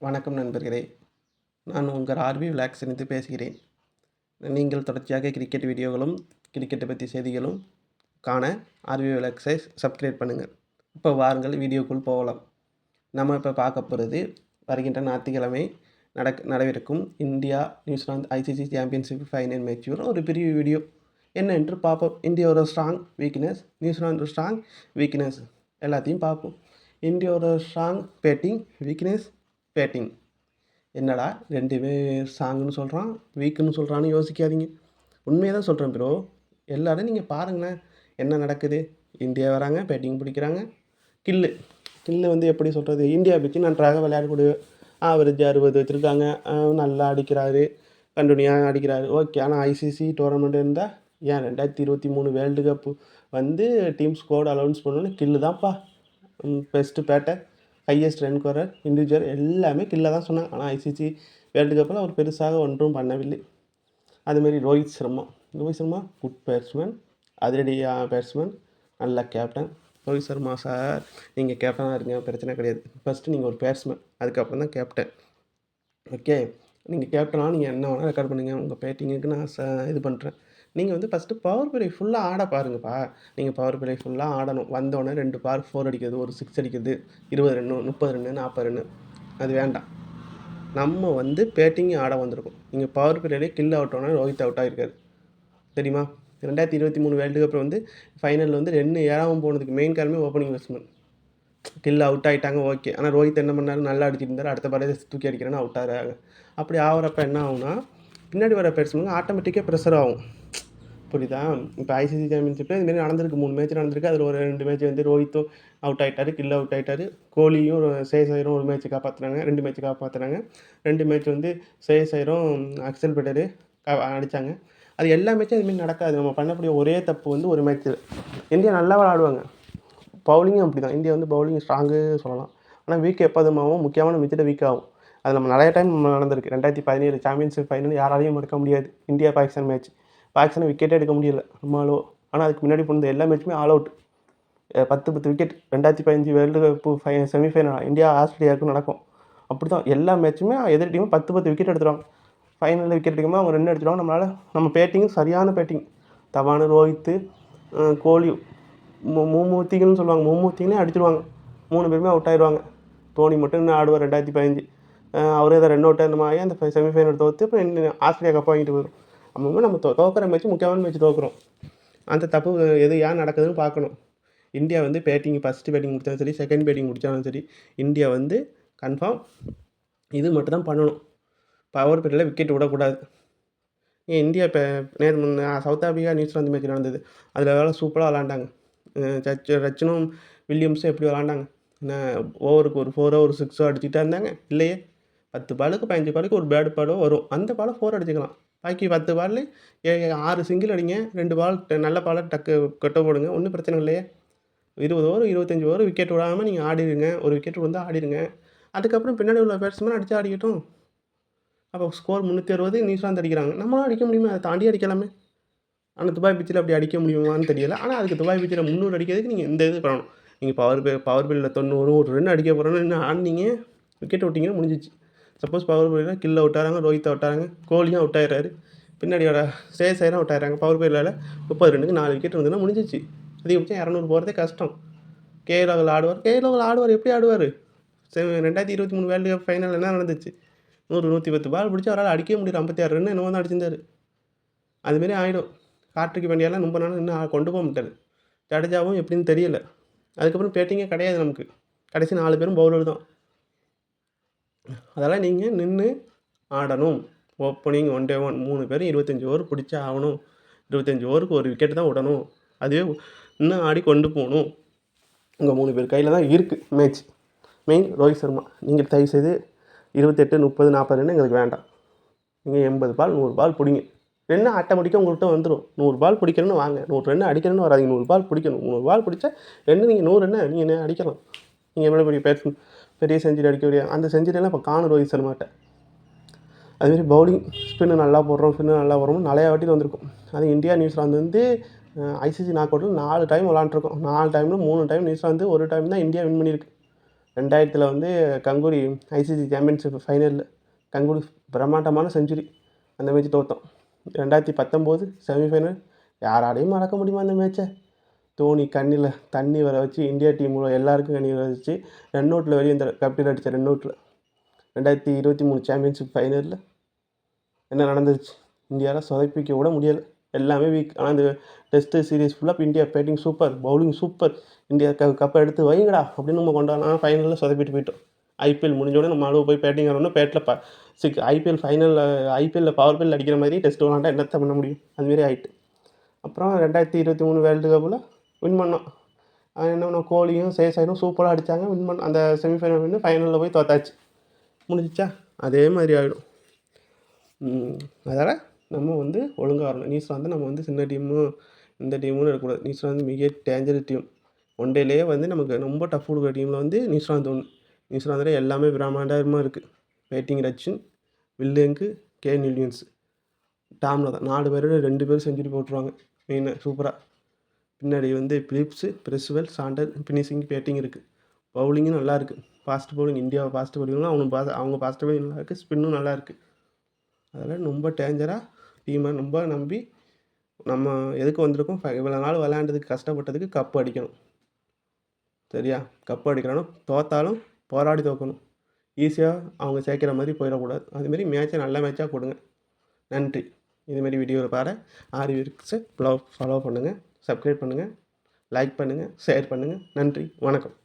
வணக்கம் நண்பர்களே. நான் உங்கள் ஆர்வி விலாக்ஸிலிருந்து பேசுகிறேன். நீங்கள் தொடர்ச்சியாக கிரிக்கெட் வீடியோகளும், கிரிக்கெட்டை பற்றி செய்திகளும் காண ஆர்வி விலாக்ஸை சப்ஸ்கிரைப் பண்ணுங்கள். இப்போ வாருங்கள் வீடியோக்குள் போகலாம். நம்ம இப்போ பார்க்க போகிறது வருகின்ற ஞாயிற்றுக்கிழமை நடவிருக்கும் India New Zealand ICC championship final மேட்சோட ஒரு பெரிய வீடியோ என்ன என்று பார்ப்போம். இந்தியாவோட strong weakness, New Zealand strong weakness எல்லாத்தையும் பார்ப்போம். இந்தியாவோட ஸ்ட்ராங் பேட்டிங், வீக்னஸ் பேட்டிங். என்னடா ரெண்டுமே ஸ்ட்ராங்குன்னு சொல்கிறான், வீக்குன்னு சொல்கிறான்னு யோசிக்காதீங்க. உண்மையாக தான் சொல்கிறேன் ப்ரோ. எல்லோரும் நீங்கள் பாருங்களேன் என்ன நடக்குது. இந்தியா வராங்க, பேட்டிங் பிடிக்கிறாங்க. கில்லு வந்து எப்படி சொல்கிறது, இந்தியா பிச்சு நன்றாக விளையாடக்கூடிய ஆவரேஜ் 60 வச்சுருக்காங்க. நல்லா அடிக்கிறாரு, கண்டினியூவாக அடிக்கிறாரு. ஓகே. ஆனால் ஐசிசி டோர்னமெண்ட் இருந்தால் ஏன் 2023 வேர்ல்டு கப்பு வந்து டீம் ஸ்குவாட் அலௌன்ஸ் பண்ணணுன்னு கில்லு தான்ப்பா best batter, highest run scorer, individual எல்லாமே கில்ல தான் சொன்னாங்க. ஆனால் ஐசிசி வேர்ல்டு கப்பில் அவர் பெருசாக ஒன்றும் பண்ணவில்லை. அதுமாரி ரோஹித் சர்மா குட் பேட்ஸ்மேன், அதிரடியாக பேட்ஸ்மேன், நல்ல கேப்டன். ரோஹித் சர்மா சார், நீங்கள் கேப்டனாக இருங்க, பிரச்சனை கிடையாது. ஃபஸ்ட்டு நீங்கள் ஒரு பேட்ஸ்மேன், அதுக்கப்புறம் தான் கேப்டன். ஓகே. நீங்கள் கேப்டனாக நீங்கள் என்ன வேணால் ரெக்கார்ட் பண்ணுங்கள். உங்கள் பேட்டிங்குக்கு நான் இது பண்ணுறேன். நீங்கள் வந்து ஃபஸ்ட்டு பவர் பிளே ஃபுல்லாக ஆட பாருங்கப்பா. நீங்கள் பவர் பிளே ஃபுல்லாக ஆடணும். வந்தோடனே 2 பார் 4 அடிக்கிறது, ஒரு 6 அடிக்கிறது, 20 ரன்னு, 30 ரன்னு, 40 ரன்னு, அது வேண்டாம். நம்ம வந்து பேட்டிங் ஆட வந்திருக்கோம். நீங்கள் பவர் பிளேலே கில் அவுட்டோன்னா ரோஹித் அவுட் ஆகிருக்காரு தெரியுமா? 2023 வேர்ல்டு கப்பில் வந்து ஃபைனலில் வந்து ரன்னு ஏறாமல் போனதுக்கு மெயின் காரணமே ஓப்பனிங் பேட்ஸ்மேன். கில் அவுட் ஆகிட்டாங்க, ஓகே. ஆனால் ரோஹித் என்ன பண்ணார், நல்லா அடிச்சிட்டு இருந்தார். அடுத்த பாலே தூக்கி அடிக்கிறேன்னு அவுட் ஆகிறாங்க. அப்படி ஆகிறப்ப என்ன ஆகும்னா, பின்னாடி வர பேட்ஸ்மேனுக்கு ஆட்டோமேட்டிக்காக ப்ரெஷர் ஆகும். புரியுதா? இப்போ ஐசிசி சாம்பியன்ஷிப்பில் இதுமாரி நடந்திருக்கு, 3 மேட்ச் நடந்திருக்கு. அதில் ஒரு 2 மேட்ச் வந்து ரோஹித்தும் அவுட் ஆகிட்டார், கில் அவுட் ஆகிட்டார். கோலியும் சேஷையரும் ஒரு மேட்ச் காப்பாற்றுறாங்க, 2 மேட்ச் காப்பாற்றுறாங்க. 2 மேட்ச் வந்து சேஷையரும் அக்சல் பட்டேர் அடித்தாங்க. அது எல்லா மேட்சும் இதுமாரி நடக்காது. நம்ம பண்ணக்கூடிய ஒரே தப்பு வந்து ஒரு மேட்ச்சில் இந்தியா நல்லா விளாடுவாங்க. பவுலிங்கும் அப்படி தான். இந்தியா வந்து பவுலிங் ஸ்ட்ராங்கு சொல்லலாம். ஆனால் வீக் எப்போதுமாகவும் முக்கியமான மேட்ச்சில் வீக் ஆகும். அது நம்ம நிறைய டைம் நடந்திருக்கு. 2017 சாம்பியன்ஷிப் ஃபைனல் யாராலையும் எடுக்க முடியாது. இந்தியா பாகிஸ்தான் மேட்ச், பாகிஸ்தானை விக்கெட்டே எடுக்க முடியல நம்மளோ. ஆனால் அதுக்கு முன்னாடி போன எல்லா மேட்சுமே all out, 10 wicket. 2015 world cup semifinal India ஆஸ்திரேலியாவுக்கு நடக்கும். அப்படி தான் எல்லா மேட்சுமே எதிர் டீமும் 10 விக்கெட் எடுத்துருவாங்க. ஃபைனலில் விக்கெட் எடுக்கும்போது அவங்க 2 எடுத்துருவாங்க. நம்மளால் நம்ம பேட்டிங் சரியான பேட்டிங், தவான், ரோஹித், கோலி, மூமூர்த்திகள்னு சொல்லுவாங்க, மூமூர்த்திகளே அடிச்சிடுவாங்க. 3 பேருமே அவுட் ஆகிடுவாங்க. தோனி மட்டும் இன்னும் ஆடுவார் 2015. அவரே அதை ரன் அவுட் அந்த மாதிரி அந்த செமிஃபைனல் தோற்று இப்போ ஆஸ்திரேலியா கப் வாங்கிட்டு போயிடும். நம்ம தோக்கிற மேட்ச், முக்கியமான மேட்ச் தோக்குறோம். அந்த தப்பு ஏன் நடக்குதுன்னு பார்க்கணும். இந்தியா வந்து ஃபஸ்ட்டு பேட்டிங் முடித்தாலும் சரி, செகண்ட் பேட்டிங் முடித்தாலும் சரி, இந்தியா வந்து கன்ஃபார்ம் இது மட்டும் தான் பண்ணணும். பவர் பிளேயில் விக்கெட் விடக்கூடாது. இந்தியா இப்போ சவுத் ஆஃப்ரிக்கா நியூசிலாந்து மேட்ச் நடந்தது. அதில் சூப்பராக விளாண்டாங்க. ரச்சினும் வில்லியம்ஸும் எப்படி விளாண்டாங்க. ஓவருக்கு ஒரு 4ஓ ஒரு 6ஓ அடிச்சுட்டா இருந்தாங்க. இல்லையே, 10 பாலுக்கு 15 பாலுக்கு ஒரு பேட் பாலோ வரும். அந்த பாலை 4 அடிச்சுக்கலாம். பாக்கி 10 பால் 6 சிங்கிள் அடிங்க, 2 பால் நல்ல பாலை டக்கு கட்ட போடுங்க, ஒன்றும் பிரச்சனை இல்லையே. 20 ஓவர் 25 ஓவர் விக்கெட் விடாமல் நீங்கள் ஆடிடுங்க. ஒரு விக்கெட் வந்து ஆடிடுங்க. அதுக்கப்புறம் பின்னாடி உள்ள பேட்ஸ்மேன் அடித்து ஆடிக்கட்டும். அப்போ ஸ்கோர் 360 நியூசிலாந்து அடிக்கிறாங்க. நம்மளால் அடிக்க முடியுமா? அதை தாண்டி அடிக்கலாமே. ஆனால் துபாய் பிச்சில் அப்படி அடிக்க முடியுமான்னு தெரியல. ஆனால் அதுக்கு துபாய் பிச்சில் 300 அடிக்கிறதுக்கு நீங்கள் இந்த இது பண்ணணும். நீங்கள் பவர் பில்லில் 90 ஒரு ரன் அடிக்க போகிறோன்னு என்ன ஆடினீங்க, விக்கெட் விட்டிங்கன்னா முடிஞ்சிச்சு. சப்போஸ் பவர் பில்லில் கில் அவுட் ஆகிறாங்க, ரோஹித் அவுட் ஆகிறாங்க, கோலியும் அவுட் ஆகிறாரு, பின்னாடியோட சேஷையரும் அவுட் ஆகிறாங்க. பவர் பில்லில் 30 ரன்னுக்கு 4 விக்கெட் இருந்ததுன்னா முடிஞ்சிச்சு. அதிகபட்சம் 200 போகிறதே கஷ்டம். கேஎல் ஆடுவார். எப்படி ஆடுவார்? 2023 வேர்ல்டு கப் ஃபைனல் என்ன நடந்துச்சு? 110 பால் பிடிச்சி அவரால் அடிக்கவே முடியல. 56 ரன் என்னவோ தான் அடிச்சிருந்தார். அதுமாரி ஆகிடும். கார்த்திக் பாண்டியாலாம் ரொம்ப நாள் இன்னும் கொண்டு போக மாட்டார். ஜடேஜாவும் எப்படின்னு தெரியல. அதுக்கப்புறம் பேட்டிங்கே கிடையாது நமக்கு. கடைசி 4 பேரும் பவுலர் தான். அதெல்லாம் நீங்கள் நின்று ஆடணும். ஓப்பனிங் 1 day 1 3 பேரும் 25 ஓவர் பிடிச்சா ஆகணும். 25 ஓவருக்கு ஒரு விக்கெட் தான் விடணும். அதுவே இன்னும் ஆடி கொண்டு போகணும். உங்கள் 3 பேர் கையில் தான் இருக்குது மேட்ச். மெயின் ரோஹித் சர்மா. நீங்கள் தயவுசெய்து 28, 30, 40 ரன் எங்களுக்கு வேண்டாம். நீங்கள் 80 பால் 100 பால் பிடிங்க. ரன்னு ஆட்டோமேட்டிக்காக உங்கள்கிட்ட வந்துடும். 100 பால் பிடிக்கணும்னு வாங்க. 100 ரன் அடிக்கணும்னு வராதிங்க. 100 பால் பிடிக்கணும். 100 பால் பிடிச்சா ரன்னு நீங்கள் 100 ரன்னு நீங்கள் அடிக்கலாம். நீங்கள் எவ்வளோ பெரிய செஞ்சுரி அடிக்க முடியாது. அந்த செஞ்சுரியெல்லாம் இப்போ காணும் ரோஹித் சர்மாட்ட. அதுமாரி பவுலிங் ஸ்பின்னு நல்லா போடுறோம், நிறையா வாட்டி வந்திருக்கும். அது இந்தியா நியூசிலாந்து வந்து ஐசிசி நாக் அவுட்டில் 4 டைம் விளாண்டுருக்கோம். 4 டைமில் 3 டைம் நியூசிலாந்து, ஒரு டைம் தான் இந்தியா வின் பண்ணியிருக்கு. 2000 வந்து கங்குலி ஐசிசி சாம்பியன்ஷிப் ஃபைனலில் கங்குலி பிரம்மாண்டமான செஞ்சுரி, அந்த மேட்ச் தோத்தோம். 2019 செமிஃபைனல், யாராலையும் மறக்க முடியுமா அந்த மேட்சை? தோனி கண்ணில் தண்ணி வர வச்சு இந்தியா டீம் எல்லாருக்கும் கண்ணீர் வர வச்சு ரன் அவுட்டில் வெளியே இந்த கேப்டன் அடித்த ரன் அவுட்டில் 2023 சாம்பியன்ஷிப் ஃபைனலில் என்ன நடந்துச்சு? இந்தியாவில் சொதப்பிக்க கூட முடியலை, எல்லாமே வீக். ஆனால் இந்த டெஸ்ட்டு சீரீஸ் ஃபுல்லாக India batting super, bowling super, India கப்பை எடுத்து வைங்கடா அப்படின்னு நம்ம கொண்டாடலாம். ஃபைனலில் சொதப்பிட்டு போயிட்டோம். ஐபிஎல் முடிஞ்சோடனே நம்ம அளவு போய் பேட்டிங் ஆடணும், பேட்டில் ஐபிஎல் ஃபைனலில் ஐபிஎல்லில் பவர் பில் அடிக்கிற மாதிரி டெஸ்ட் விளாண்டா என்னத்தை பண்ண முடியும்? அதுமாரி ஆகிட்டு. அப்புறம் 2023 வேர்ல்டு கப்பில் வின் பண்ணோம். என்ன பண்ணோம், கோலியும் சேசாயும் சூப்பராக அடித்தாங்க, வின் பண்ண அந்த செமிஃபைனல் வின்னு ஃபைனலில் போய் தோத்தாச்சு. முடிஞ்சிச்சா? அதே மாதிரி ஆகிடும். அதனால் நம்ம வந்து ஒழுங்காக வரணும். நியூசிலாந்து நம்ம வந்து சின்ன டீமும் இந்த டீமும் இருக்கக்கூடாது. நியூசிலாந்து மிக டேஞ்சரஸ் டீம். ஒன் டேலேயே வந்து நமக்கு ரொம்ப டஃப் கொடுக்குற டீமில் வந்து நியூசிலாந்து ஒன்று. நியூசிலாந்தில் எல்லாமே பிரம்மாண்டமாக இருக்குது. பேட்டிங் ரச்சின், வில்லியங்கு, கேன் வில்லியம்ஸ், டாமில் தான் 4 பேர் 2 பேர் செஞ்சுரி போட்டுருவாங்க மெயினாக சூப்பராக. பின்னாடி வந்து பிலிப்ஸு, பிரெஸ்வெல், சாண்டர், ஃபினிஷிங் பேட்டிங் இருக்குது. பவுலிங்கும் நல்லா இருக்குது. ஃபாஸ்ட் பவுலிங், இந்தியாவை ஃபாஸ்ட் பவுலிங்லாம் அவங்க ஃபாஸ்ட் பவுலிங் நல்லா இருக்குது, ஸ்பின்னும் நல்லா இருக்குது. அதனால் ரொம்ப டேஞ்சராக டீமை ரொம்ப நம்பி நம்ம எதுக்கு வந்திருக்கோம், இவ்வளோ நாள் விளையாண்டதுக்கு கஷ்டப்பட்டதுக்கு கப்பு அடிக்கணும். சரியா? கப்பு அடிக்கணும். தோற்றாலும் போராடி தோற்கணும். ஈஸியாக அவங்க சேர்க்குற மாதிரி போயிடக்கூடாது. அதுமாரி மேட்சை நல்ல மேட்சாக கொடுங்க. நன்றி. இதுமாரி வீடியோவில் பாரு. ஆர்விஎல்எக்ஸை ஃபாலோ பண்ணுங்கள், சப்ஸ்கிரைப் பண்ணுங்கள், லைக் பண்ணுங்கள், ஷேர் பண்ணுங்கள். நன்றி, வணக்கம்.